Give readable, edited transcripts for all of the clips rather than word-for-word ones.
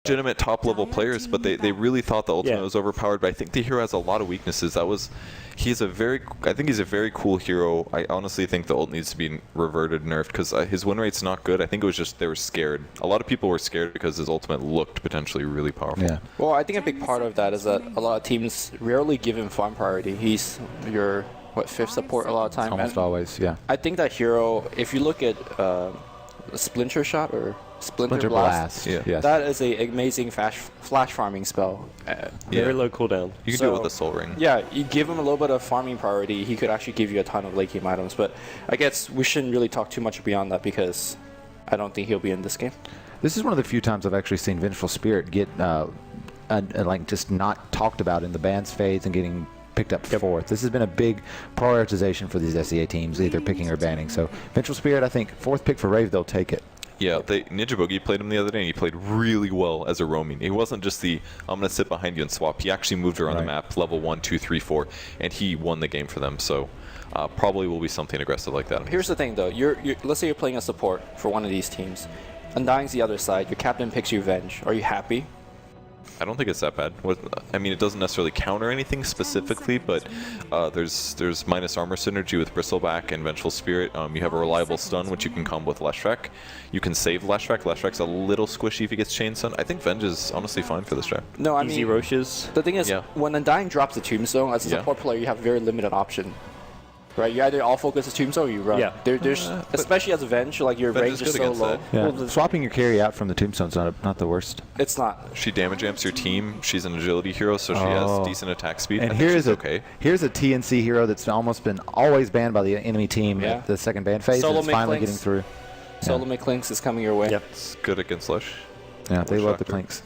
legitimate top-level players, but they really thought the ultimate was overpowered. But I think the hero has a lot of weaknesses. I think he's a very cool hero. I honestly think the ult needs to be reverted, nerfed, because his win rate's not good. I think it was just they were scared. A lot of people were scared because his ultimate looked potentially really powerful. Yeah. Well, I think a big part of that is that a lot of teams rarely give him farm priority. He's your fifth support a lot of time. Almost always, yeah. I think that hero, if you look at Splinter Shot or Splinter Blast, yes. that is an amazing flash farming spell. Very low cooldown. You can do it with a Soul Ring. Yeah, you give him a little bit of farming priority, he could actually give you a ton of late game items. But I guess we shouldn't really talk too much beyond that because I don't think he'll be in this game. This is one of the few times I've actually seen Vengeful Spirit get like just not talked about in the bans phase and getting picked up fourth. This has been a big prioritization for these SEA teams, either picking or banning. So Vengeful Spirit, I think, fourth pick for Rave, they'll take it. Yeah, Ninja Boogie played him the other day, and he played really well as a roaming. He wasn't just the, I'm going to sit behind you and swap. He actually moved around the map, level 1, 2, 3, 4, and he won the game for them. So probably will be something aggressive like that. Here's the thing, though. Let's say you're playing a support for one of these teams. Undying's the other side. Your captain picks you Venge. Are you happy? I don't think it's that bad. I mean, it doesn't necessarily counter anything specifically, but there's minus armor synergy with Bristleback and Vengeful Spirit. You have a reliable stun, which you can combo with Leshrac. You can save Leshrac. Leshrac's a little squishy if he gets chain stun. I think Venge is honestly fine for this strat. No, I Easy mean, Roches. the thing is, when Undying drops the Tombstone, as a support player, you have very limited option. Right, you either all focus the Tombstone or you run. Yeah. There's especially as a Venge, like your range is so low. Yeah. Well, swapping your carry out from the Tombstone's not the worst. It's not. She damage amps your team. She's an agility hero, so she has decent attack speed. And here's here's a TnC hero that's almost been always banned by the enemy team at the second ban phase. Solo and it's finally getting through. Solo McClinks is coming your way. Yep. It's good against Lush. Yeah, they love the Doctor. Clinks.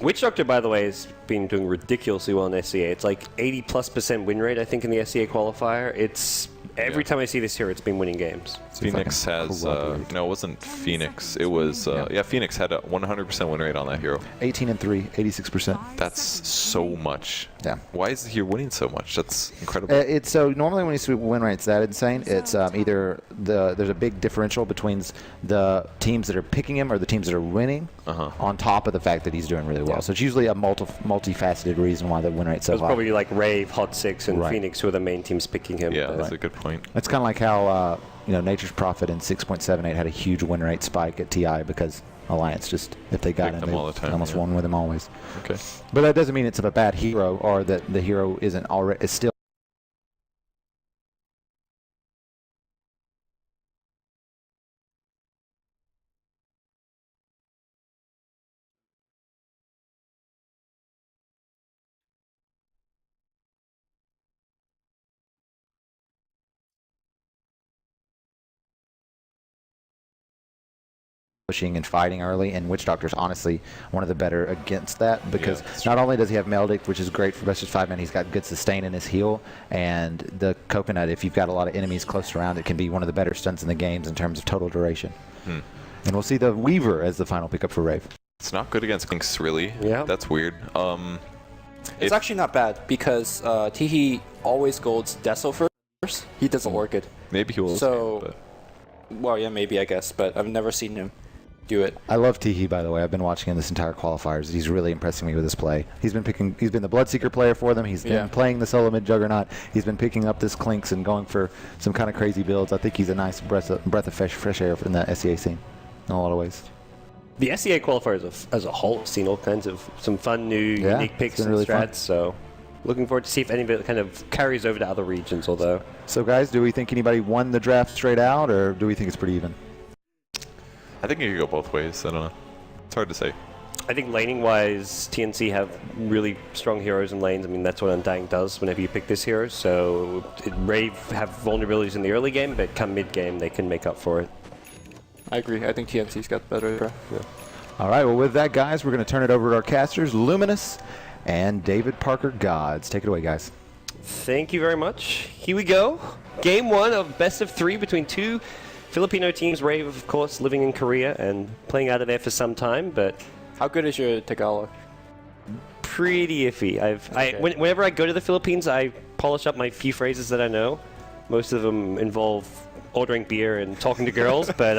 Witch Doctor, by the way, has been doing ridiculously well in SEA. It's like 80+% win rate, I think, in the SEA qualifier. It's every time I see this hero, it's been winning games. Phoenix has no, it wasn't Phoenix. It was Phoenix had a 100% win rate on that hero. 18 and 3, 86%. That's so much. Yeah. Why is he winning so much? That's incredible. It's so normally when you see win rates that insane, it's either there's a big differential between the teams that are picking him or the teams that are winning, on top of the fact that he's doing really well. So it's usually a multifaceted reason why the win rate's so high. It's probably like Rave, Hot Six, and Phoenix who are the main teams picking him. Yeah, that's a good point. It's kind of like how Nature's Prophet in 6.78 had a huge win rate spike at TI because Alliance just, if they got him, they all the time, almost won with him always. Okay. But that doesn't mean it's a bad hero or that the hero isn't already is still. Pushing and fighting early, and Witch Doctor's honestly one of the better against that because not only does he have Meldic, which is great for best of 5 men, he's got good sustain in his heal, and the Coconut, if you've got a lot of enemies close around, it can be one of the better stunts in the games in terms of total duration. And we'll see the Weaver as the final pickup for Rave. It's not good against Clinks, really. Yeah. That's weird. It's actually not bad because Teehee always golds Deso first. He doesn't work it. Maybe he will. So, well, yeah, maybe, I guess, but I've never seen him do it. I love Teehee, by the way. I've been watching him this entire qualifiers. He's really impressing me with his play. He's been the Bloodseeker player for them. He's been playing the solo mid Juggernaut. He's been picking up this Clinks and going for some kind of crazy builds. I think he's a nice breath of fresh air in the SEA scene in a lot of ways. The SEA qualifiers as a whole have seen all kinds of some fun new unique picks and really strats. fun. So looking forward to see if any of it kind of carries over to other regions, although. So guys, do we think anybody won the draft straight out, or do we think it's pretty even? I think it could go both ways. I don't know. It's hard to say. I think laning-wise, TnC have really strong heroes in lanes. I mean, that's what Undying does whenever you pick this hero. So Rave have vulnerabilities in the early game, but come mid-game, they can make up for it. I agree. I think TNC's got better draft. All right, well, with that, guys, we're going to turn it over to our casters, Luminous and David Parker Gods. Take it away, guys. Thank you very much. Here we go. Game 1 of best of 3 between two Filipino teams. Rave, of course, living in Korea and playing out of there for some time, but How good is your Tagalog? pretty iffy. Whenever I go to the Philippines, I polish up my few phrases that I know. Most of them involve ordering beer and talking to girls, but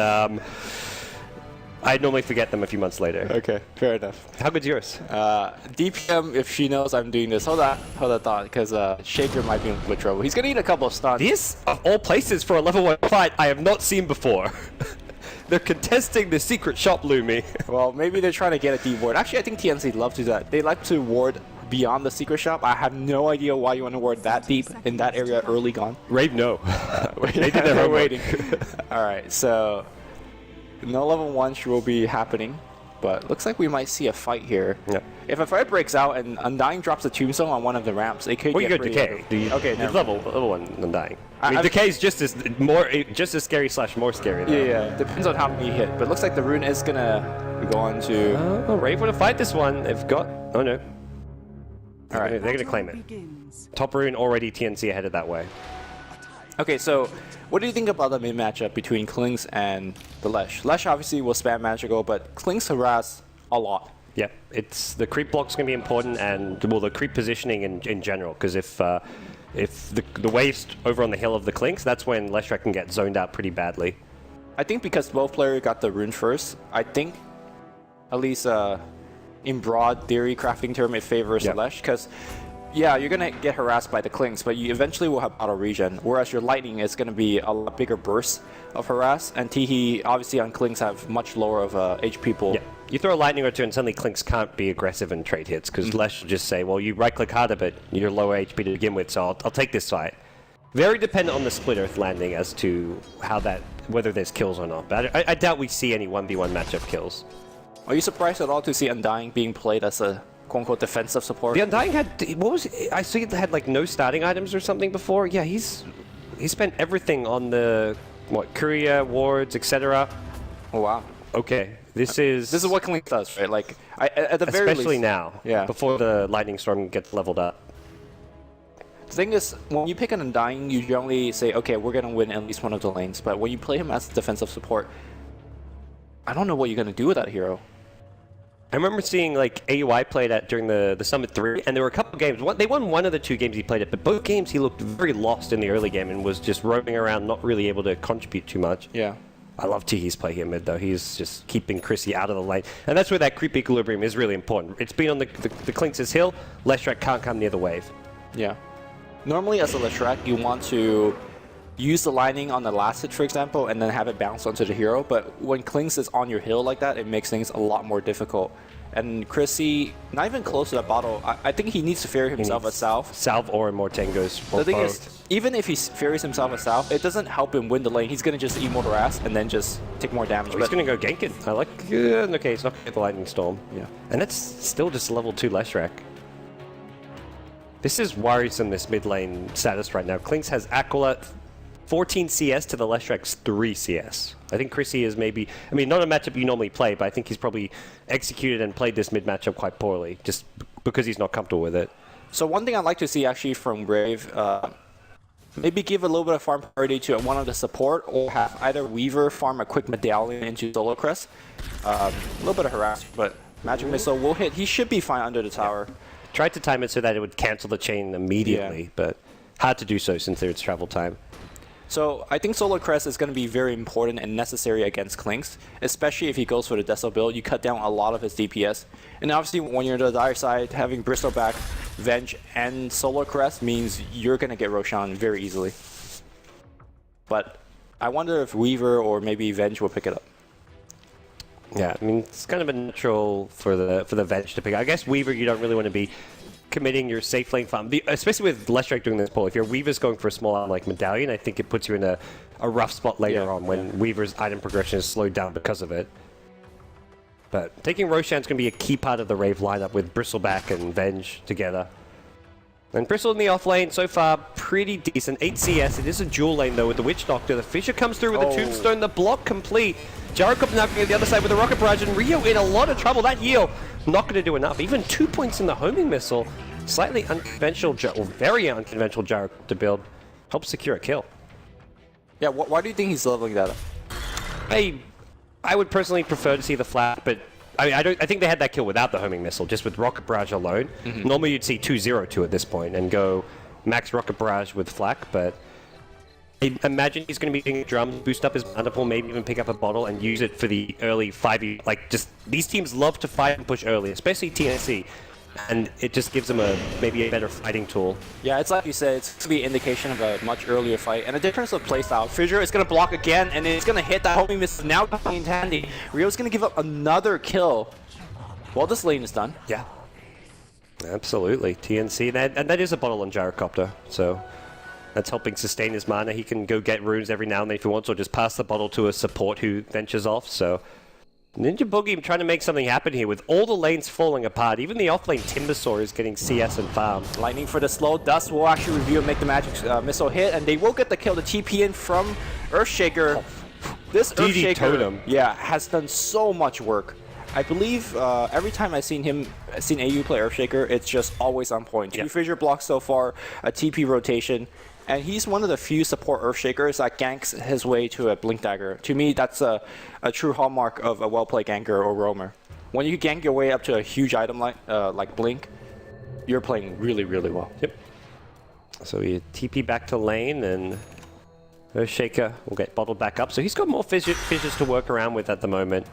I normally forget them a few months later. Okay, fair enough. How good's yours? DPM, if she knows I'm doing this, hold that thought, because Shaker might be in with trouble. He's gonna need a couple of stuns. This, of all places for a level 1 fight, I have not seen before. They're contesting the secret shop, Lumi. Well, maybe they're trying to get a deep ward. Actually, I think TnC love to do that. They like to ward beyond the secret shop. I have no idea why you want to ward that deep in that area early gone. Rave, no. They did their waiting. All right, so no level 1 will be happening, but looks like we might see a fight here. Yep. If a fight breaks out and Undying drops a tombstone on one of the ramps, it could Well, you get go pretty Decay. ugly. Okay, the never level 1 Undying. I mean, I- Decay is just as scary / more scary. Though. Yeah, depends on how many you hit. But looks like the rune is gonna go on to. Oh, Rave want to fight this one. They've got. Oh no. All right. They're gonna claim it. Top rune already TnC headed that way. Okay, so what do you think about the mid matchup between Klings and the Lesh? Lesh obviously will spam magical, but Klings harass a lot. Yeah, it's the creep block's going to be important, and well, the creep positioning in general. Because if the wave's over on the hill of the Clinks, that's when Leshrac can get zoned out pretty badly. I think because both players got the rune first, I think at least in broad theory crafting term, it favors the Lesh because. Yeah, you're gonna get harassed by the Klings, but you eventually will have auto regen. Whereas your lightning is gonna be a lot bigger burst of harass, and Teehee obviously on Klings have much lower of HP pool. Yeah, you throw a lightning or two, and suddenly Clinks can't be aggressive and trade hits because Lesh will just say, "Well, you right click harder, but you're lower HP to begin with, so I'll take this fight." Very dependent on the split earth landing as to how whether there's kills or not. But I doubt we see any 1v1 matchup kills. Are you surprised at all to see Undying being played as a quote-unquote defensive support? The Undying had, what was it? I see it had like no starting items or something before. Yeah, he spent everything on the courier, wards, etc. Oh wow. Okay, this is what Klings does, right? Like at the very least, especially now. Yeah. Before the lightning storm gets leveled up. The thing is, when you pick an Undying, you generally say, okay, we're gonna win at least one of the lanes. But when you play him as defensive support, I don't know what you're gonna do with that hero. I remember seeing like AUI played at during the Summit 3, and there were a couple games. They won one of the 2 games he played at, but both games he looked very lost in the early game and was just roaming around, not really able to contribute too much. Yeah. I love Teehee's play here mid, though. He's just keeping Chrissy out of the lane. And that's where that creep equilibrium is really important. It's been on the Clinks' hill. Leshrac can't come near the wave. Yeah. Normally, as a Leshrac, you want to use the lightning on the last hit, for example, and then have it bounce onto the hero. But when Klings is on your hill like that, it makes things a lot more difficult. And Chrissy, not even close to that bottle. I think he needs to ferry himself a Salve. Salve or Mortengos. The thing is, even if he ferries himself a Salve, it doesn't help him win the lane. He's going to just emote harass and then just take more damage. He's going to go Genkin. I like... okay, he's not going to get the Lightning Storm. Yeah. And that's still just level 2 Leshrac. This is worrisome, this mid lane status right now. Clinks has Aquila 14 CS to the Leshrac's 3 CS. I think Chrissy is maybe... I mean, not a matchup you normally play, but I think he's probably executed and played this mid matchup quite poorly, just because he's not comfortable with it. So one thing I'd like to see actually from Rave, maybe give a little bit of farm priority to one of the support, or have either Weaver farm a quick medallion into Solo Crest. A little bit of harassment, but Magic Missile will hit. He should be fine under the tower. Tried to time it so that it would cancel the chain immediately, but hard to do so since there's travel time. So I think Solar Crest is going to be very important and necessary against Clinks, especially if he goes for the Deso build. You cut down a lot of his DPS. And obviously when you're on the dire side, having Bristleback, Venge, and Solar Crest means you're going to get Roshan very easily. But I wonder if Weaver or maybe Venge will pick it up. Yeah, I mean, it's kind of a natural for the Venge to pick. I guess Weaver, you don't really want to be committing your safe lane farm, especially with Leshrac doing this pull. If your Weaver's going for a small item like Medallion, I think it puts you in a rough spot later on when Weaver's item progression is slowed down because of it. But taking Roshan's going to be a key part of the Rave lineup with Bristleback and Venge together. And Bristle in the off lane, so far, pretty decent. 8 CS, it is a dual lane though with the Witch Doctor. The Fisher comes through with the Tombstone, the block complete. Jarokop now going to the other side with the Rocket Barrage, and Rio in a lot of trouble. That heal, not going to do enough. Even 2 points in the homing missile. Slightly unconventional, or very unconventional Jarokop to build. Helps secure a kill. Yeah, why do you think he's leveling that up? I would personally prefer to see the flat, but I mean, I think they had that kill without the homing missile, just with Rocket Barrage alone. Normally you'd see 2-0-2 at this point and go max Rocket Barrage with Flak, but I imagine he's going to be doing drums, boost up his mana pool, maybe even pick up a bottle and use it for the early 5e. Like, just these teams love to fight and push early, especially TnC. And it just gives them maybe a better fighting tool. Yeah, it's like you said, it's going to be an indication of a much earlier fight. And a difference of playstyle. Fissure is going to block again, and it's going to hit that homing miss. Now coming in handy. Rio's going to give up another kill. Well, this lane is done. Yeah. Absolutely. TnC, and that is a bottle on Gyrocopter, so that's helping sustain his mana. He can go get runes every now and then if he wants, or just pass the bottle to a support who ventures off, so... Ninja Boogie trying to make something happen here with all the lanes falling apart. Even the offlane Timbersaw is getting CS and farm. Lightning for the slow. Dust will actually review and make the magic missile hit, and they will get the kill. The TP in from Earthshaker. This DD Earthshaker, Totem. yeah, has done so much work. I believe every time I've seen AU play Earthshaker, it's just always on point. Yep. 2 fissure blocks so far, a TP rotation. And he's one of the few support Earthshakers that ganks his way to a Blink Dagger. To me, that's a true hallmark of a well-played ganker or roamer. When you gank your way up to a huge item like Blink, you're playing really, really well. Yep. So we TP back to lane, and Earthshaker will get bottled back up. So he's got more fissures to work around with at the moment.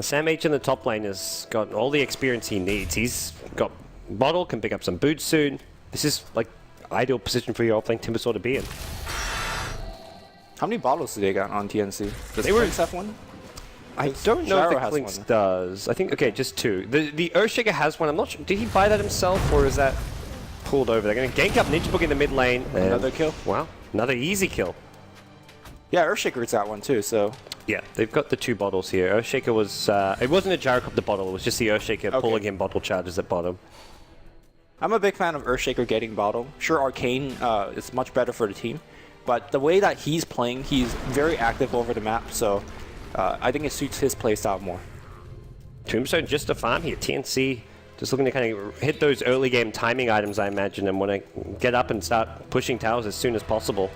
Sam H in the top lane has got all the experience he needs. He's got bottle, can pick up some boots soon. This is like ideal position for your offlane Timbersaw to be in. How many bottles do they got on TnC? Does They were- Clinks have one? I don't know Sharo if the has Clinks one. does. I think, okay, just 2. The Earthshaker has one. I'm not sure. Did he buy that himself, or is that pulled over? They're going to gank up Ninja Book in the mid lane. and- Another kill? Wow. Another easy kill. Yeah, Earthshaker's got one too, so... Yeah, they've got the 2 bottles here. Earthshaker was... it wasn't a Gyrocopter bottle. It was just the Earthshaker pulling in bottle charges at bottom. I'm a big fan of Earthshaker getting bottle. Sure, Arcane is much better for the team, but the way that he's playing, he's very active over the map, so I think it suits his playstyle more. Tombstone just a farm here. TnC just looking to kind of hit those early game timing items, I imagine, and want to get up and start pushing towers as soon as possible.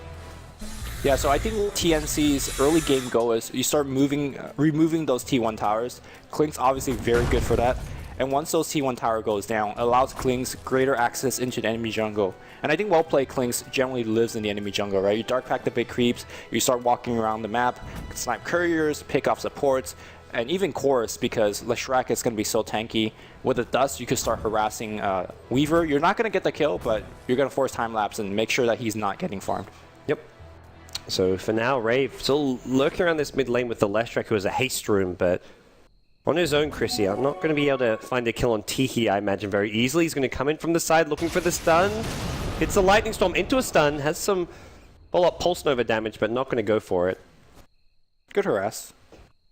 Yeah, so I think TNC's early game goal is you start removing those T1 towers. Klink's obviously very good for that. And once those T1 tower goes down, it allows Klinks greater access into the enemy jungle. And I think well-played Klinks generally lives in the enemy jungle, right? You dark pack the big creeps, you start walking around the map, snipe couriers, pick off supports, and even chorus, because Leshrac is going to be so tanky. With the dust, you could start harassing Weaver. You're not going to get the kill, but you're going to force time lapse and make sure that he's not getting farmed. Yep. So for now, Rave still lurking around this mid lane with the Leshrac, who has a haste rune, but on his own, Chrissy, I'm not going to be able to find a kill on Tiki, I imagine, very easily. He's going to come in from the side looking for the stun. Hits a Lightning Storm into a stun, has some follow-up Pulse Nova damage, but not going to go for it. Good harass.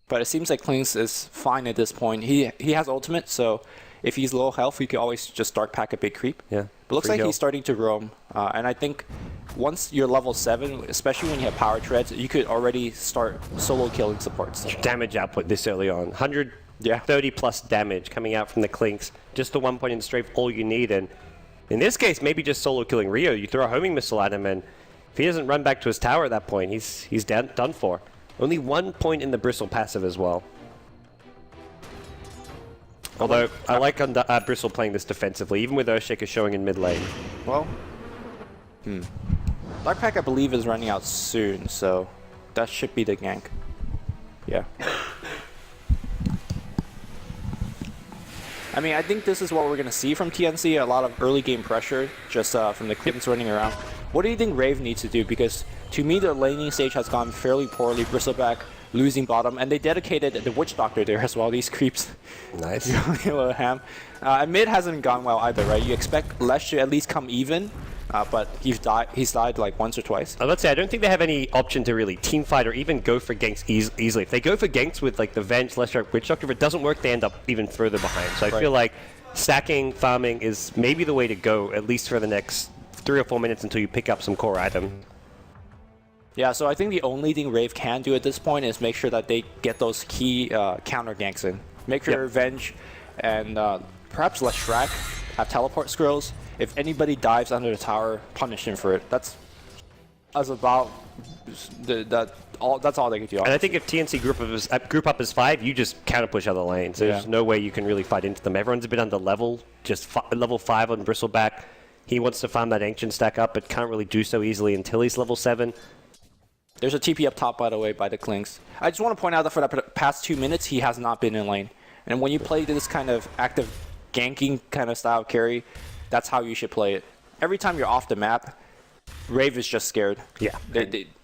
But it seems like Klinks is fine at this point. He has ultimate, so if he's low health, he can always just dark pack a big creep. Yeah. But looks free like heal. he's starting to roam. And I think once you're level 7, especially when you have power treads, you could already start solo killing supports. Damage output this early on. 130 plus damage coming out from the Klinks. Just the 1 point in strafe, all you need. And in this case, maybe just solo killing Rio. You throw a homing missile at him, and if he doesn't run back to his tower at that point, he's done for. Only 1 point in the Bristle passive as well. Although, I like Bristle playing this defensively, even with Earthshaker showing in mid lane. Well, Dark Pack, I believe, is running out soon, so that should be the gank. Yeah. I mean, I think this is what we're going to see from TnC, a lot of early game pressure, just from the Clintons running around. What do you think Rave needs to do? Because to me, the laning stage has gone fairly poorly. Bristleback losing bottom, and they dedicated the Witch Doctor there as well, these creeps. Nice. A little ham. Mid hasn't gone well either, right? You expect Lesh to at least come even, but he's died like once or twice. Let's say I don't think they have any option to really team fight or even go for ganks easily. If they go for ganks with like the Venge, Leshrac, Witch Doctor, if it doesn't work, they end up even further behind. So I feel like stacking, farming is maybe the way to go, at least for the next 3 or 4 minutes until you pick up some core item. Yeah, so I think the only thing Rave can do at this point is make sure that they get those key counter ganks in. Make sure Venge and perhaps Leshrac have teleport scrolls. If anybody dives under the tower, punish him for it. That's about that's all they can do. And I think if TnC group up as 5, you just counter push other lanes. There's no way you can really fight into them. Everyone's a bit under level, just level 5 on Bristleback. He wants to farm that Ancient stack up, but can't really do so easily until he's level 7. There's a TP up top, by the way, by the Clinks. I just want to point out that for the past 2 minutes, he has not been in lane. And when you play this kind of active ganking kind of style carry, that's how you should play it. Every time you're off the map, Rave is just scared. Yeah.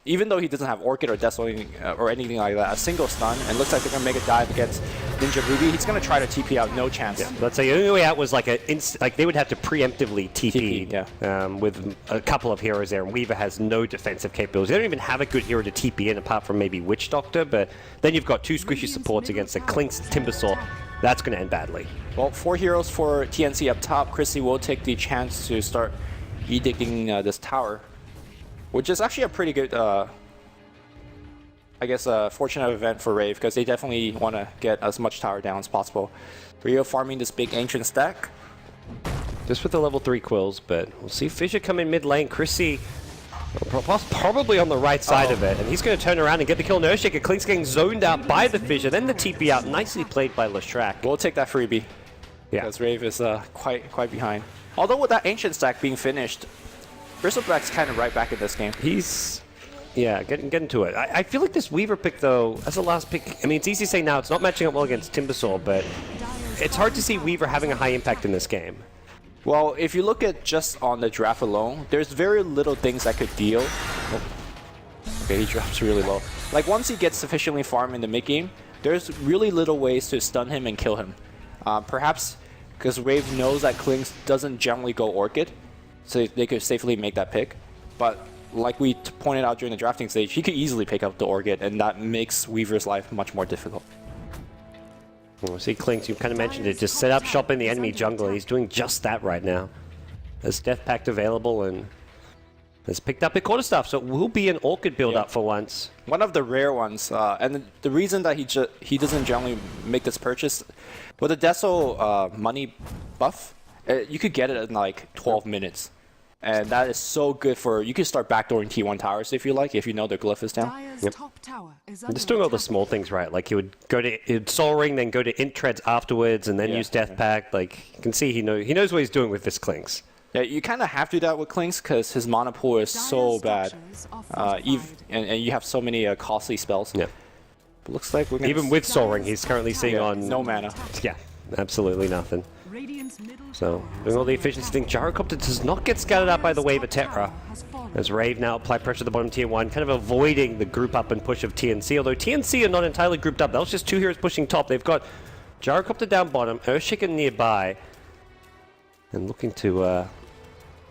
Even though he doesn't have Orchid or Death or anything like that, a single stun, and looks like they're going to make a dive against Ninja Ruby, he's going to try to TP out, no chance. Yeah. Let's say the only way out was like they would have to preemptively TP, with a couple of heroes there, and Weaver has no defensive capabilities. They don't even have a good hero to TP in apart from maybe Witch Doctor, but then you've got 2 squishy supports against the Clinks Timbersaw. That's going to end badly. Well, 4 heroes for TnC up top. Chrissy will take the chance to start edicting this tower, which is actually a pretty good, I guess, fortunate event for Rave, because they definitely want to get as much tower down as possible. Rio farming this big Ancient stack. Just with the level 3 quills, but we'll see Fissure come in mid lane. Chrissy probably on the right side of it, and he's going to turn around and get the kill on Earthshaker. Klink's getting zoned out by the Fissure, then the TP out. Nicely played by Leshrac. We'll take that freebie, because Rave is quite behind. Although with that Ancient stack being finished, Bristleback's kind of right back in this game. He's, getting to it. I feel like this Weaver pick, though, as a last pick, I mean, it's easy to say now it's not matching up well against Timbersaw, but it's hard to see Weaver having a high impact in this game. Well, if you look at just on the draft alone, there's very little things that could deal. Oh. Okay, he drops really low. Like, once he gets sufficiently farmed in the mid-game, there's really little ways to stun him and kill him. Perhaps because Rave knows that Klinks doesn't generally go Orchid, so they could safely make that pick. But like we pointed out during the drafting stage, he could easily pick up the Orchid, and that makes Weaver's life much more difficult. Well, see, Klinks, you kind of mentioned it, just set up shop in the enemy jungle. He's doing just that right now. There's Death Pact available, and has picked up a quarterstaff, so it will be an Orchid build-up for once. One of the rare ones, and the reason that he doesn't generally make this purchase, with the Deso money buff, you could get it in like 12 minutes. And that is so good for, you can start backdooring T1 towers if you like, if you know their glyph is down. Yep. Just doing all the small things right, like he would go to Soul Ring, then go to Int Treads afterwards, and then use Death Pact. Like, you can see he knows what he's doing with this Klinks. Yeah, you kind of have to do that with Klinks because his mana pool is so bad. And you have so many costly spells. Yeah. But looks like we're gonna even with Soul Ring, he's currently seeing on... no mana. Yeah, absolutely nothing. So, doing all the efficiency thing. Gyrocopter does not get scattered out by the wave of Tetra. As Rave now apply pressure to the bottom tier 1, kind of avoiding the group up and push of TnC. Although TnC are not entirely grouped up. That was just 2 heroes pushing top. They've got Gyrocopter down bottom, Earthshaker nearby, and looking to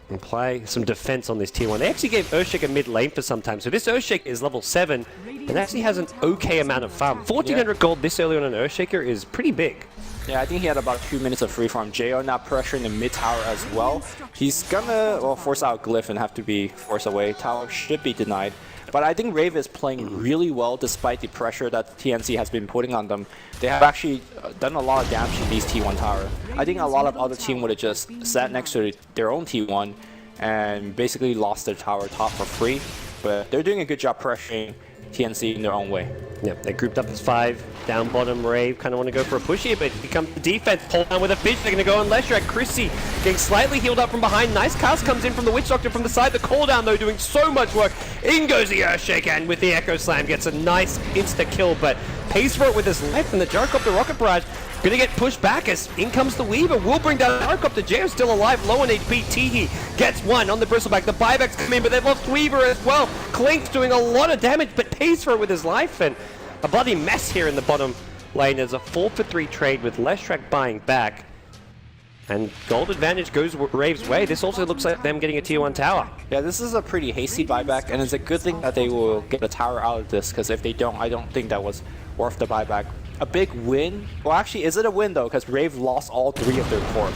apply some defense on this tier 1. They actually gave Earthshaker mid lane for some time. So this Earthshaker is level 7 and actually has an okay amount of farm. 1400 gold this early on an Earthshaker is pretty big. Yeah, I think he had about 2 minutes of free farm. JO now pressuring the mid tower as well. He's gonna force out Glyph and have to be forced away. Tower should be denied. But I think Rave is playing really well despite the pressure that TnC has been putting on them. They have actually done a lot of damage in these T1 tower. I think a lot of other team would have just sat next to their own T1 and basically lost their tower top for free. But they're doing a good job pressuring TnC in their own way. Yep, they're grouped up as 5. Down bottom, Rave kind of want to go for a push here, but here comes the defense. Pull down with a fish. They're going to go on Leshrac. Chrissy getting slightly healed up from behind. Nice cast comes in from the Witch Doctor from the side. The cooldown, though, doing so much work. In goes the Earthshaker, and with the Echo Slam, gets a nice insta-kill, but pays for it with his life. And the Gyrocopter Rocket Barrage going to get pushed back as in comes the Weaver. Will bring down the Gyrocopter. Jayo's still alive, low on HP. Teehee gets one on the Bristleback. The buybacks come in, but they've lost Weaver as well. Klink's doing a lot of damage, but pays for it with his life. And a bloody mess here in the bottom lane. There's a 4-for-3 trade with Leshrac buying back. And gold advantage goes Rave's way. This also looks like them getting a tier 1 tower. Yeah, this is a pretty hasty buyback, and it's a good thing that they will get a tower out of this, because if they don't, I don't think that was worth the buyback. A big win? Well, actually, is it a win, though? Because Rave lost all 3 of their core.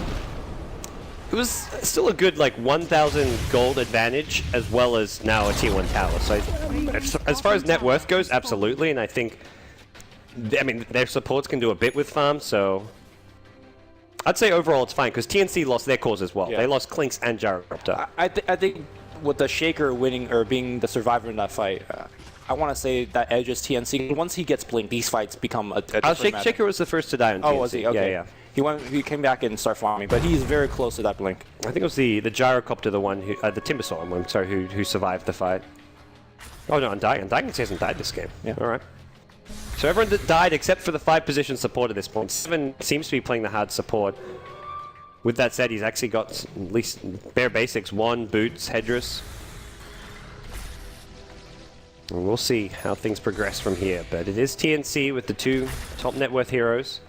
It was still a good, like, 1,000 gold advantage, as well as now a tier 1 tower. So, as far as net worth goes, absolutely, and I think, I mean, their supports can do a bit with farm, so I'd say overall it's fine, because TnC lost their cores as well. Yeah. They lost Klinks and Gyrocopter. I think with the Shaker winning, or being the survivor in that fight, I want to say that edges TnC. Once he gets Blink, these fights become a different matchup. Shaker was the first to die on TnC. Oh, was he? Okay. Yeah. He came back and started farming, but he's very close to that Blink. I think it was the gyrocopter, the one who, the Timbersaw, I'm sorry, who survived the fight. Oh no, Undying hasn't died this game. Yeah. All right. So everyone that died except for the 5-position support at this point. 7 seems to be playing the hard support. With that said, he's actually got at least bare basics: 1, boots, headdress. And we'll see how things progress from here. But it is TnC with the 2 top net worth heroes.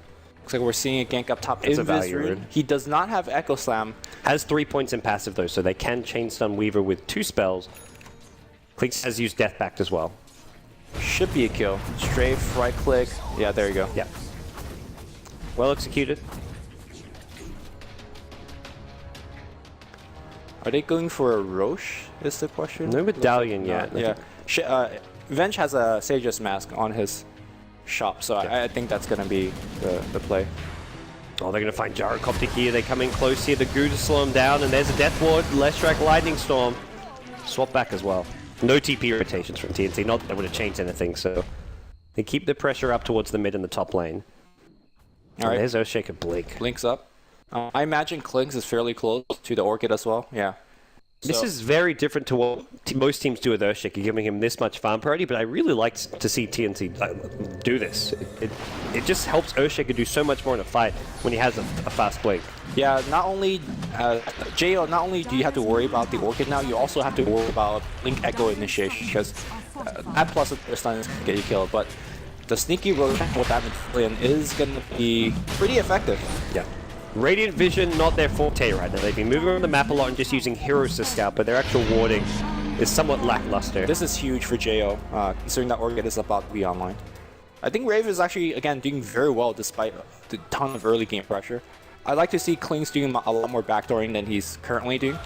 Looks like we're seeing a gank up top. It's a value rune. He does not have Echo Slam. Has 3 points in passive though, so they can chain stun Weaver with 2 spells. Clinks has used Death Pact as well. Should be a kill. Strafe, right click. Yeah, there you go. Yeah. Well executed. Are they going for a Roche, is the question? No medallion yet. Yeah. Venge has a Sage's Mask on his shop, so I think that's going to be the play. Oh, they're going to find Gyrocopter here. They come in close here. The Goo to slow him down, and there's a Death Ward. Leshrac Lightning Storm. Swap back as well. No TP rotations from TnC. Not that it would have changed anything, so they keep the pressure up towards the mid and the top lane. All right. There's Earthshaker Blink. Blink's up. I imagine Klinks is fairly close to the Orchid as well. Yeah. This is very different to what most teams do with Earthshaker, giving him this much farm priority, but I really like to see TnC do this. It just helps Earthshaker do so much more in a fight when he has a fast Blink. Yeah, not only, JO, not only do you have to worry about the Orchid now, you also have to worry about Blink Echo initiation, because at plus the stun is going to get you killed, but the sneaky rotation with that medallion is going to be pretty effective. Yeah. Radiant Vision, not their forte right now. They've been moving around the map a lot and just using heroes to scout, but their actual warding is somewhat lackluster. This is huge for JO, considering that Orchid is about to be online. I think Rave is actually, again, doing very well despite the ton of early game pressure. I'd like to see Klings doing a lot more backdooring than he's currently doing,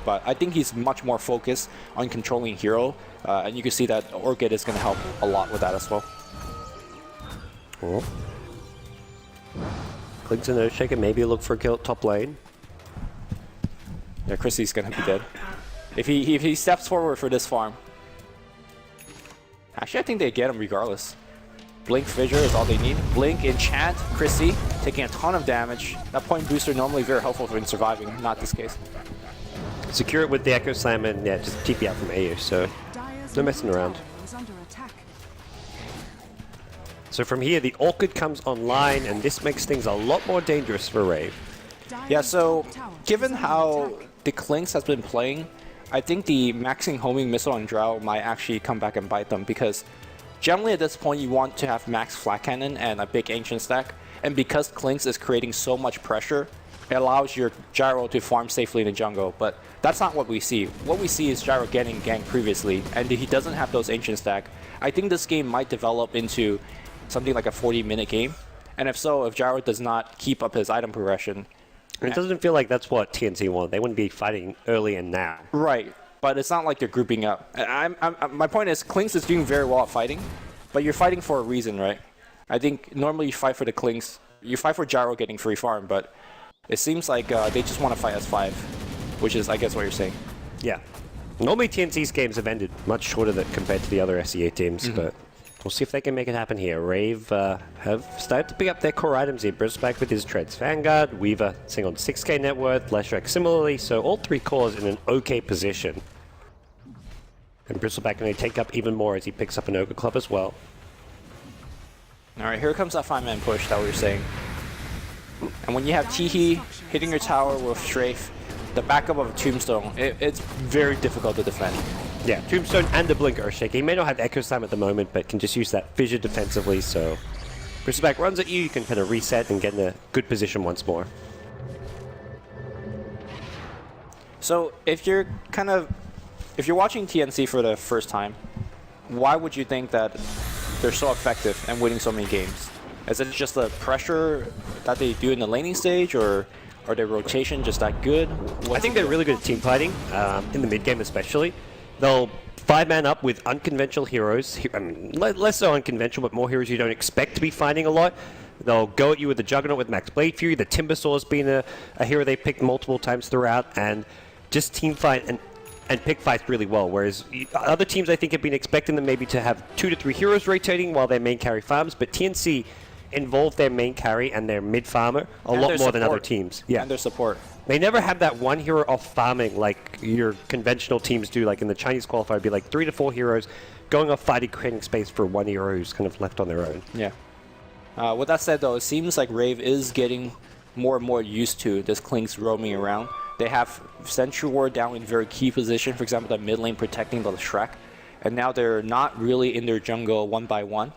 but I think he's much more focused on controlling hero, and you can see that Orchid is going to help a lot with that as well. Cool. Klings and Earthshaker, maybe look for a kill at top lane. Yeah, Chrissy's going to be dead. If he steps forward for this farm. Actually, I think they get him regardless. Blink Fissure is all they need. Blink, Enchant, Chrissy, taking a ton of damage. That point booster normally very helpful in surviving, not this case. Secure it with the Echo Slam and yeah, just TP out from AU, so no messing around. So from here, the Orchid comes online, and this makes things a lot more dangerous for Rave. Yeah, so given how the Klinks has been playing, I think the maxing homing missile on Drow might actually come back and bite them, because generally at this point you want to have max flat cannon and a big ancient stack, and because Klinks is creating so much pressure, it allows your Gyro to farm safely in the jungle, but that's not what we see. What we see is Gyro getting ganked previously, and he doesn't have those ancient stack. I think this game might develop into something like a 40-minute game, and if so, if Gyro does not keep up his item progression. And it doesn't feel like that's what TnC want. They wouldn't be fighting early and now. Right, but it's not like they're grouping up. My point is, Klinks is doing very well at fighting, but you're fighting for a reason, right? I think normally you fight for the Klinks, you fight for Gyro getting free farm, but it seems like they just want to fight as 5, which is, I guess, what you're saying. Yeah. Normally TnC's games have ended much shorter than compared to the other SEA teams, but we'll see if they can make it happen here. Rave have started to pick up their core items here. Bristleback with his treads. Vanguard, Weaver sitting on 6k net worth, Leshrac similarly, so all 3 cores in an okay position. And Bristleback going to take up even more as he picks up an Ogre Club as well. Alright, here comes that 5-man push that we were saying. And when you have Teehee hitting your tower with Strafe, the backup of a Tombstone, it's very difficult to defend. Yeah, Tombstone and the Blink Earthshaker. He may not have Echo Slam at the moment, but can just use that Fissure defensively, so Bristleback runs at you, you can kind of reset and get in a good position once more. So if you're watching TnC for the first time, why would you think that they're so effective and winning so many games? Is it just the pressure that they do in the laning stage, or are their rotation just that good? I think they're really good at team fighting, in the mid game especially. They'll 5-man up with unconventional heroes. I mean, less so unconventional, but more heroes you don't expect to be fighting a lot. They'll go at you with the Juggernaut with Max Blade Fury. The Timbersaw's been a hero they picked multiple times throughout, and just team fight. And and pick fights really well, whereas other teams I think have been expecting them maybe to have 2 to 3 heroes rotating while their main carry farms, but TnC involve their main carry and their mid farmer a lot more than other teams. Yeah, and their support. They never have that one hero off farming like your conventional teams do, like in the Chinese qualifier, it'd be like 3 to 4 heroes going off fighting, creating space for one hero who's kind of left on their own. Yeah. With that said, though, it seems like Rave is getting more and more used to this Clinkz roaming around. They have Sentry Ward down in very key position, for example, the mid lane protecting the Shrek. And now they're not really in their jungle one by one.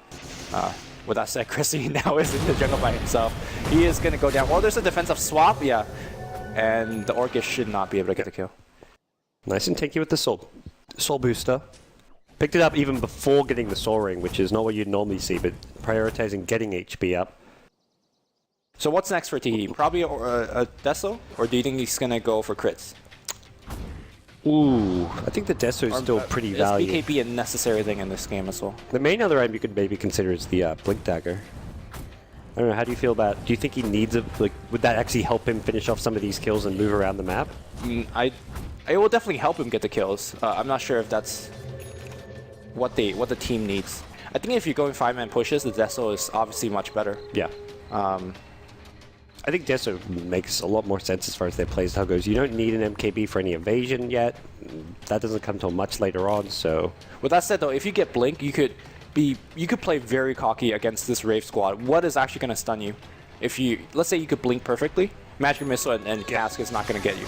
With that said, Chrissy now is in the jungle by himself. He is going to go down. Well, there's a defensive swap, yeah. And the Orcus should not be able to get the kill. Nice and tanky with the soul booster. Picked it up even before getting the soul ring, which is not what you'd normally see, but prioritizing getting HP up. So what's next for Teehee? Probably a Deso? Or do you think he's going to go for crits? Ooh, I think the Deso is still pretty valuable. Is BKB a necessary thing in this game as well? The main other item you could maybe consider is the Blink Dagger. I don't know, how do you feel about, do you think he needs a, like, would that actually help him finish off some of these kills and move around the map? It will definitely help him get the kills. I'm not sure if that's what the team needs. I think if you're going 5-man pushes, the Deso is obviously much better. Yeah. I think Deso makes a lot more sense as far as their playstyle goes. You don't need an MKB for any evasion yet. That doesn't come till much later on, so... With that said, though, if you get Blink, you could play very cocky against this Rave squad. What is actually going to stun you? If you, let's say you could Blink perfectly, Magic Missile and Cask is not going to get you.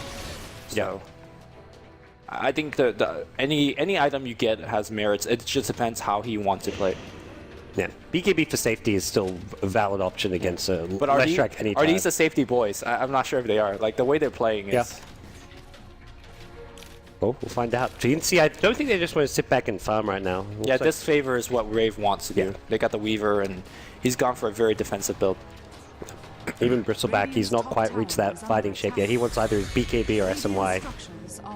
So, I think any item you get has merits. It just depends how he wants to play it. Yeah, BKB for safety is still a valid option against a Leshrac anytime. Are these the safety boys? I'm not sure if they are. Like, the way they're playing is... Yeah. Oh, we'll find out. TnC, I don't think they just want to sit back and farm right now. Yeah, this favors what Rave wants to do. They got the Weaver, and he's gone for a very defensive build. Even Bristleback, he's not quite reached that fighting shape yet. He wants either BKB or SMY.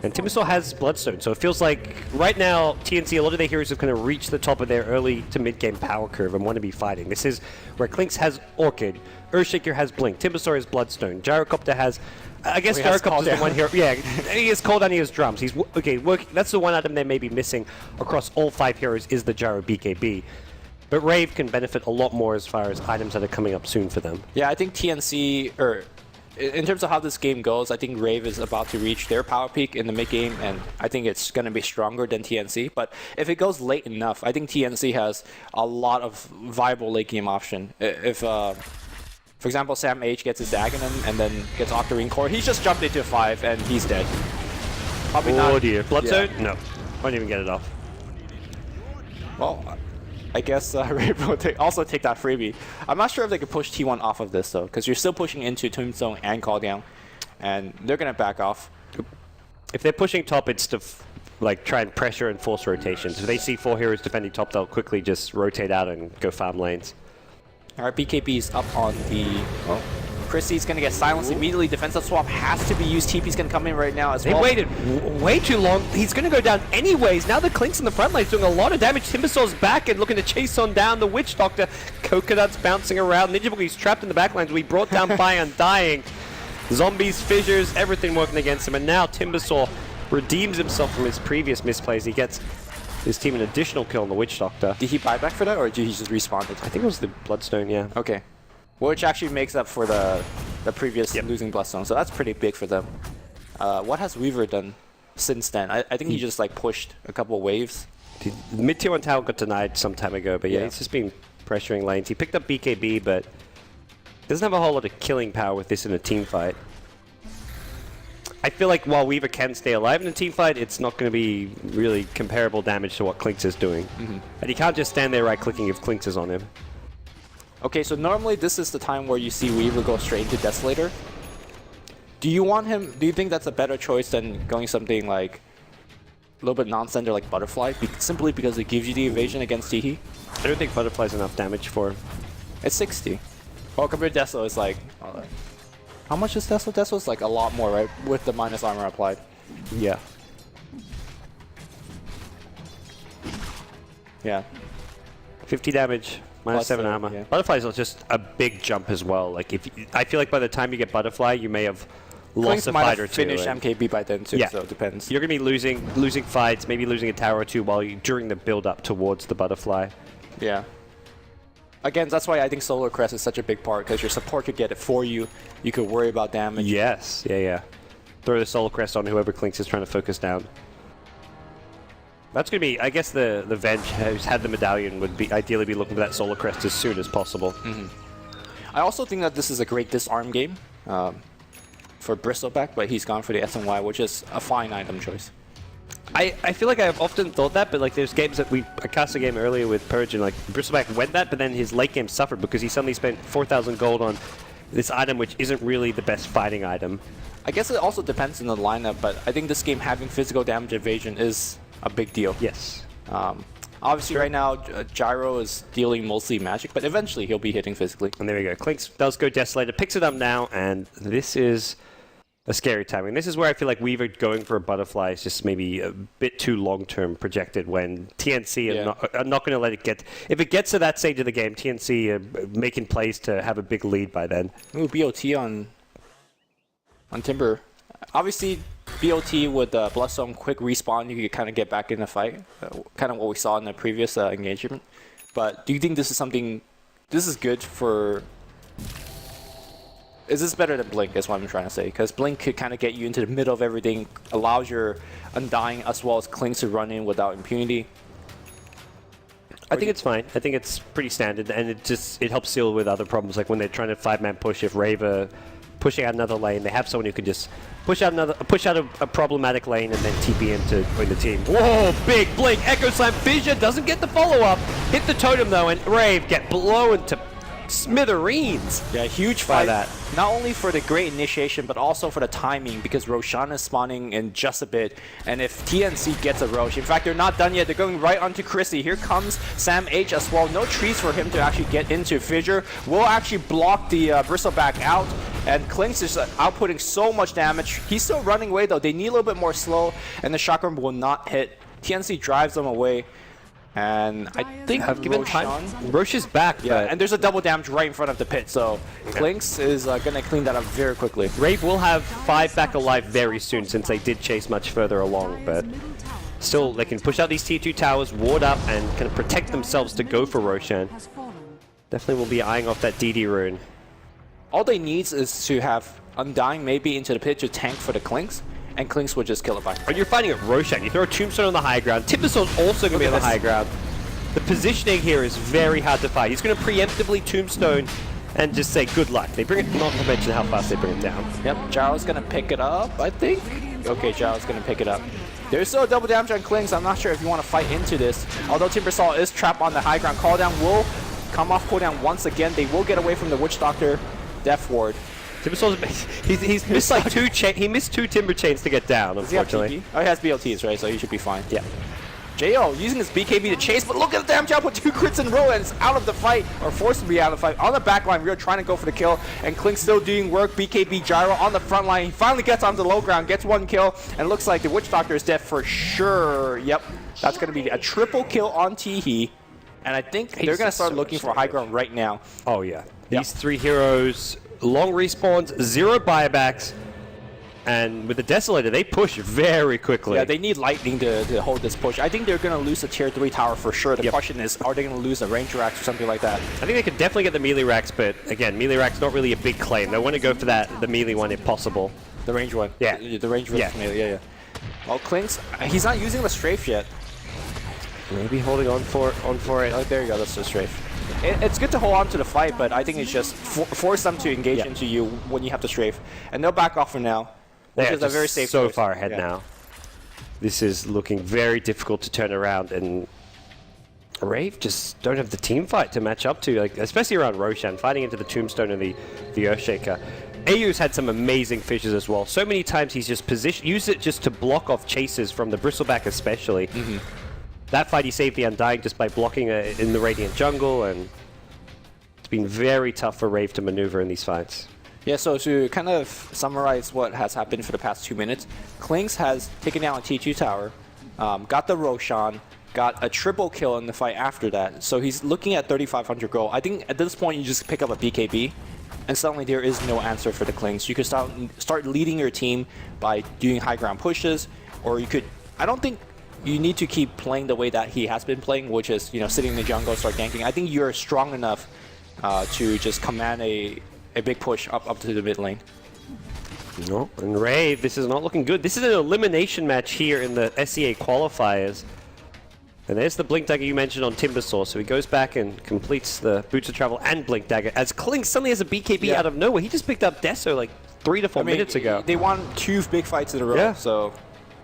And Timbersaw has Bloodstone, so it feels like right now TnC, a lot of their heroes have kind of reached the top of their early to mid-game power curve and want to be fighting. This is where Clinkz has Orchid, Earthshaker has Blink, Timbersaw has Bloodstone, Gyrocopter has... I guess Gyrocopter's the one hero. Yeah, he has Cold and he has Drums. He's working. That's the one item they may be missing across all 5 heroes is the Gyro BKB. But Rave can benefit a lot more as far as items that are coming up soon for them. Yeah, I think TnC, or in terms of how this game goes, I think Rave is about to reach their power peak in the mid-game, and I think it's going to be stronger than TnC. But if it goes late enough, I think TnC has a lot of viable late-game option. If, for example, Sam H gets his Dagonon and then gets Octarine Core, he's just jumped into 5 and he's dead. Probably not. Oh dear. Bloodstone? Yeah. No. Won't even get it off. Well, I guess Rave will also take that freebie. I'm not sure if they could push T1 off of this, though, because you're still pushing into Tombstone and Call Down, and they're going to back off. If they're pushing top, it's to like try and pressure and force rotations. If they see 4 heroes defending top, they'll quickly just rotate out and go farm lanes. All right, BKB is up on the... Oh. Chrissy's going to get silenced immediately. Defensive swap has to be used. TP's going to come in right now as well. They waited way too long. He's going to go down anyways. Now the Clinkz in the front line is doing a lot of damage. Timbersaw's back and looking to chase on down the Witch Doctor. Coconut's bouncing around. Ninja Boogie's trapped in the backlines. We brought down by Undying. Zombies, fissures, everything working against him. And now Timbersaw redeems himself from his previous misplays. He gets his team an additional kill on the Witch Doctor. Did he buy back for that, or did he just respawn it? I think it was the Bloodstone, yeah. Okay. Which actually makes up for the previous losing Bloodstone, so that's pretty big for them. What has Weaver done since then? I think he just like pushed a couple waves. The mid-tier 1 tower got denied some time ago, but yeah, he's just been pressuring lanes. He picked up BKB, but doesn't have a whole lot of killing power with this in a team fight. I feel like while Weaver can stay alive in a team fight, it's not going to be really comparable damage to what Clinkz is doing. And he can't just stand there right-clicking if Clinkz is on him. Okay, so normally this is the time where you see Weaver go straight into Desolator. Do you want him? Do you think that's a better choice than going something like a little bit non-standard like Butterfly, simply because it gives you the evasion against Teehee? I don't think Butterfly's enough damage for him. It's 60. Well, compared to Desol, it's like... how much is Desol? Desol's like a lot more, right? With the minus armor applied. Yeah. Yeah. 50 damage. Minus 7 armor. Yeah. Butterfly's just a big jump as well. Like I feel like by the time you get Butterfly, you may have lost a might fight have or two. finished and- MKB by then too, Yeah. so it depends. You're going to be losing fights, maybe losing a tower or two during the build-up towards the butterfly. Yeah. Again, that's why I think Solar Crest is such a big part, because your support could get it for you. You could worry about damage. Yes, yeah. Throw the Soul Crest on whoever Clinks is trying to focus down. That's going to be, I guess the Venge who's had the medallion would be ideally be looking for that Solar Crest as soon as possible. I also think that this is a great disarm game for Bristleback, but he's gone for the SNY, which is a fine item choice. I feel like I've often thought that, but like there's games that I cast a game earlier with Purge and like Bristleback went that, but then his late game suffered because he suddenly spent 4,000 gold on this item which isn't really the best fighting item. I guess it also depends on the lineup, but I think this game having physical damage evasion is a big deal. Yes. Obviously right now Gyro is dealing mostly magic, but eventually he'll be hitting physically. And there we go. Clinks does go Desolator, picks it up now, and this is a scary timing. This is where I feel like Weaver going for a butterfly is just maybe a bit too long-term projected when TnC are not going to let it get... If it gets to that stage of the game, TnC are making plays to have a big lead by then. Ooh, BOT on Timber. Obviously, BOT with Bloodstone quick respawn, you could kind of get back in the fight. Kind of what we saw in the previous engagement. But do you think this is something... This is good for... Is this better than Blink, is what I'm trying to say. Because Blink could kind of get you into the middle of everything, allows your Undying as well as Clinks to run in without impunity. I think it's fine. I think it's pretty standard, and it helps deal with other problems, like when they're trying to 5-man push. If Rave are pushing out another lane, they have someone who can just push out a problematic lane and then TP in to win the team. Whoa, big Blink, Echo Slam, Fissure doesn't get the follow-up. Hit the totem though, and Rave get blown to smithereens. Yeah, huge fight. That. Not only for the great initiation, but also for the timing, because Roshan is spawning in just a bit. And if TnC gets a Rosh, in fact, they're not done yet. They're going right onto Chrissy. Here comes Sam H as well. No trees for him to actually get into. Fissure will actually block the Bristleback out. And Clinks is outputting so much damage. He's still running away, though. They need a little bit more slow, and the shotgun will not hit. TnC drives them away. And I think given time, Roche is back. Yeah, and there's a double damage right in front of the pit, so Clinks is going to clean that up very quickly. Rave will have 5 back alive very soon, since they did chase much further along, but still they can push out these tier 2 towers, ward up, and kind of protect themselves to go for Roshan. Definitely will be eyeing off that DD rune. All they need is to have Undying maybe into the pit to tank for the Clinks, and Clinks would just kill it by himself. When you're fighting at Roshan, you throw a Tombstone on the high ground. Timbersault's also going to be on the high ground. The positioning here is very hard to fight. He's going to preemptively Tombstone and just say good luck. They bring it, not to mention how fast they bring it down. Yep, Gyro's going to pick it up, I think. Okay, Gyro's going to pick it up. There's still a double damage on Clinks. I'm not sure if you want to fight into this. Although Timbersault is trapped on the high ground. Call down will come off cooldown once again. They will get away from the Witch Doctor Death Ward. He's missed like he missed 2 Timber Chains to get down, unfortunately. Oh, he has BLTs, right? So he should be fine. Yeah. Jo using his BKB to chase, but look at the damage output, 2 crits in a row, and it's out of the fight, or forced to be out of the fight. On the back line, Rio trying to go for the kill, and Clink still doing work. BKB Gyro on the front line. He finally gets onto the low ground, gets 1 kill, and looks like the Witch Doctor is dead for sure. Yep, that's going to be a triple kill on Teehee, and I think they're going to start looking for high ground right now. Oh, yeah. These 3 heroes, long respawns, 0 buybacks. And with the Desolator, they push very quickly. Yeah, they need Lightning to hold this push. I think they're going to lose a tier 3 tower for sure. The question is, are they going to lose a Ranger Axe or something like that? I think they could definitely get the melee racks, but again, melee racks not really a big claim. They want to go for the melee one if possible. The range one. Yeah. The range one. Yeah. Well, Clinks, he's not using the strafe yet. Maybe holding on for it. Oh, there you go. That's the strafe. It's good to hold on to the fight, but I think it's just force them to engage into you when you have the strafe. And they'll back off for now. Which is a very safe choice. Far ahead now. This is looking very difficult to turn around, and Rave just don't have the team fight to match up to, like especially around Roshan, fighting into the Tombstone and the Earthshaker. AU's had some amazing fishes as well. So many times he's just used it just to block off chases from the Bristleback especially. That fight he saved the Undying just by blocking in the Radiant Jungle, and it's been very tough for Rave to maneuver in these fights. Yeah, so to kind of summarize what has happened for the past 2 minutes, Clinks has taken down a T2 tower, got the Roshan, got a triple kill in the fight after that. So he's looking at 3,500 gold. I think at this point you just pick up a BKB and suddenly there is no answer for the Klings. You could start leading your team by doing high ground pushes, or you could. I don't think you need to keep playing the way that he has been playing, which is sitting in the jungle, start ganking. I think you're strong enough to just command a big push up to the mid lane. No, and Rave, this is not looking good. This is an elimination match here in the SEA qualifiers. And there's the Blink Dagger you mentioned on Timbersaw. So he goes back and completes the Boots of Travel and Blink Dagger. As Kling suddenly has a BKB out of nowhere. He just picked up Deso like 3 to 4 minutes ago. They won 2 big fights in a row, so...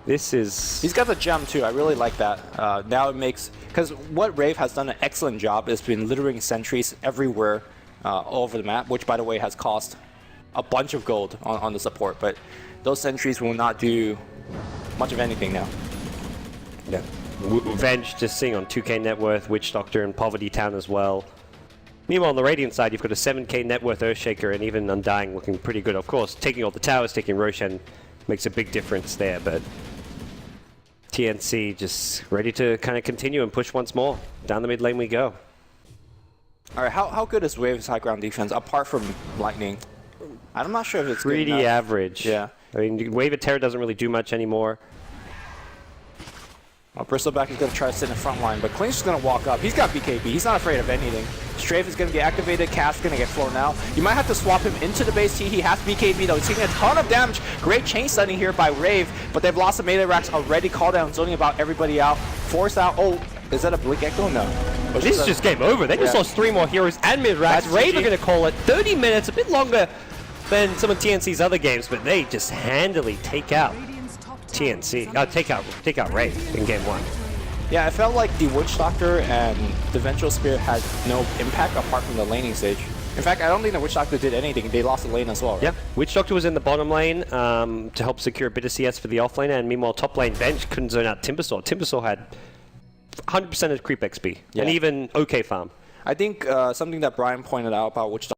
This is... He's got the gem too, I really like that. Now it makes... Because what Rave has done an excellent job is been littering sentries everywhere all over the map, which by the way has cost a bunch of gold on the support, but those sentries will not do much of anything now. Yeah. Venge just seeing on 2k net worth, Witch Doctor and Poverty Town as well. Meanwhile, on the Radiant side, you've got a 7k net worth Earthshaker and even Undying looking pretty good. Of course, taking all the towers, taking Roshan makes a big difference there, but TnC just ready to kind of continue and push once more. Down the mid lane we go. All right, how good is Wave's high ground defense apart from Lightning? I'm not sure if it's pretty good enough. average. Yeah. I mean, Wave of Terror doesn't really do much anymore. Well, Bristleback is going to try to sit in the front line, but Kling's just going to walk up. He's got BKB. He's not afraid of anything. Strafe is going to get activated. Cass is going to get flown out. You might have to swap him into the base T. He has BKB, though. He's taking a ton of damage. Great chain stunning here by Rave, but they've lost the melee racks already. Call down, zoning about everybody out. Force out. Oh, is that a Blink Echo? No. This is just game over. They just lost 3 more heroes and mid racks. Rave are going to call it 30 minutes, a bit longer than some of TNC's other games, but they just handily take out TNC. Take out Rave in game 1. Yeah, I felt like the Witch Doctor and the Vengeful Spirit had no impact apart from the laning stage. In fact, I don't think the Witch Doctor did anything. They lost the lane as well, right? Yep. Witch Doctor was in the bottom lane to help secure a bit of CS for the offlane, and meanwhile top lane Venge couldn't zone out Timbersaw. Timbersaw had 100% of creep XP, and even OK farm. I think something that Brian pointed out about Witch Doctor